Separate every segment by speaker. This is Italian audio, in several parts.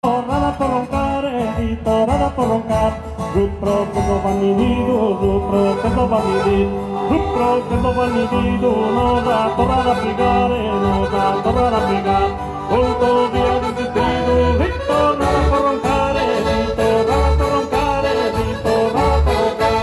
Speaker 1: tornada por roncare, ritornada por roncar. Rupro tempo va mi nido, rupro tempo va mi nido, rupro tempo va mi nido, no da tornare a piegare, no da tornare a piegare. Volto via di distrito, ritornada por roncare, ritornada por roncare, ritornada por roncare.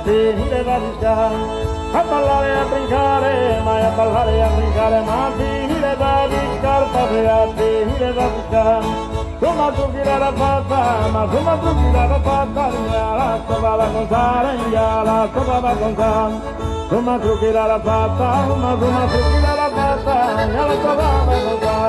Speaker 1: Finire da rischiare, a ballare a brincare, ma a ballare a brincare, ma finire da rischiare, finire da rischiare. Insomma tu chi l'ha fatta, ma insomma tu chi l'ha fatta, la stava a contare, la stava a contare. Insomma tu chi l'ha fatta, ma insomma tu chi l'ha fatta, la stava a contare.